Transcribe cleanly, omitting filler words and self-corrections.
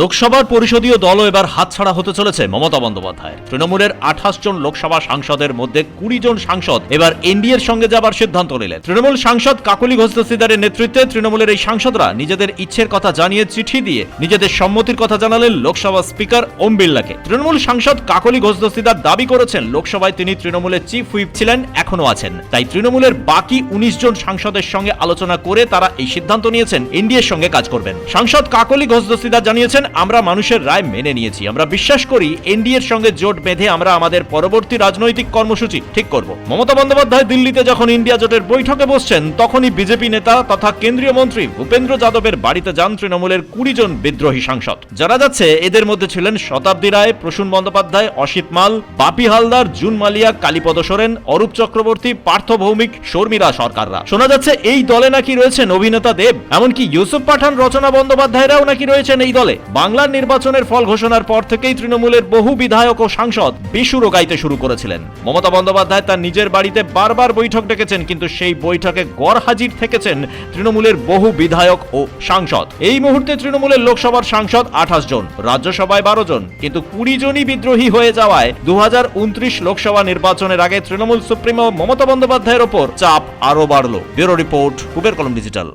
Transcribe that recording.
লোকসভার পরিষদীয় দলও এবার হাতছাড়া হতে চলেছে মমতা বন্দ্যোপাধ্যায়ের। তৃণমূলের 28 জন লোকসভা সাংসদের মধ্যে 20 জন সাংসদ এবার এনডিএর সঙ্গে যাবার সিদ্ধান্ত নিলেন। তৃণমূল সাংসদ কাকলি ঘোষ দস্তিদারের নেতৃত্বে তৃণমূলের এই সাংসদরা নিজেদের ইচ্ছের কথা জানিয়ে চিঠি দিয়ে নিজেদের সম্মতির কথা জানালেন লোকসভা স্পিকার ওম বিড়লাকে। তৃণমূল সাংসদ কাকলি ঘোষ দস্তিদার দাবি করেছেন লোকসভায় তিনি তৃণমূলের চিফ হুইপ ছিলেন, এখনো আছেন। তাই তৃণমূলের বাকি 19 জন সাংসদের সঙ্গে আলোচনা করে তারা এই সিদ্ধান্ত নিয়েছেন এনডিএর সঙ্গে কাজ করবেন। সাংসদ কাকলি ঘোষ দস্তিদার জানিয়েছেন, আমরা মানুষের রায় মেনে নিয়েছি। আমরা বিশ্বাস করি এনডিএর সঙ্গে জোট বেঁধে আমরা আমাদের পরবর্তী রাজনৈতিক কর্মসূচি ঠিক করব। মমতা বন্দ্যোপাধ্যায় দিল্লিতে যখন ইন্ডিয়া জোটের বৈঠকে বসছেন তখনই বিজেপি নেতা তথা কেন্দ্রীয় মন্ত্রী ভূপেন্দ্র যাদবের বাড়িতে যান তৃণমূলের 20 জন বিদ্রোহী সাংসদ। যারা যাচ্ছে এদের মধ্যে ছিলেন শতাব্দী রায়, প্রসূন বন্দ্যোপাধ্যায়, অসিত মাল, বাপি হালদার, জুন মালিয়া, কালীপদ সোরেন, অরূপ চক্রবর্তী, পার্থ ভৌমিক, শর্মিলা সরকাররা। শোনা যাচ্ছে এই দলে নাকি রয়েছেন অভিনেতা দেব, এমনকি ইউসুফ পাঠান, রচনা বন্দ্যোপাধ্যায়রাও নাকি রয়েছেন এই দলে। বাংলার নির্বাচনের ফল ঘোষণার পর থেকেই তৃণমূলের বহু বিধায়ক ও সাংসদ বিশুরো গাইতে শুরু করেছিলেন। মমতা বন্দ্যোপাধ্যায় তার নিজের বাড়িতে বারবার বৈঠক ডেকেছেন, কিন্তু সেই বৈঠকে গড়হাজির থেকেছেন তৃণমূলের বহু বিধায়ক ও সাংসদ। এই মুহূর্তে তৃণমূলের লোকসভার সাংসদ 28 জন, রাজ্যসভায় 12 জন, কিন্তু 20 জনই বিদ্রোহী হয়ে যাওয়ায় 2029 লোকসভা নির্বাচনের আগে তৃণমূল সুপ্রিমো মমতা বন্দ্যোপাধ্যায়ের ওপর চাপ আরো বাড়ল। ব্যুরো রিপোর্ট, কুবের কলম ডিজিটাল।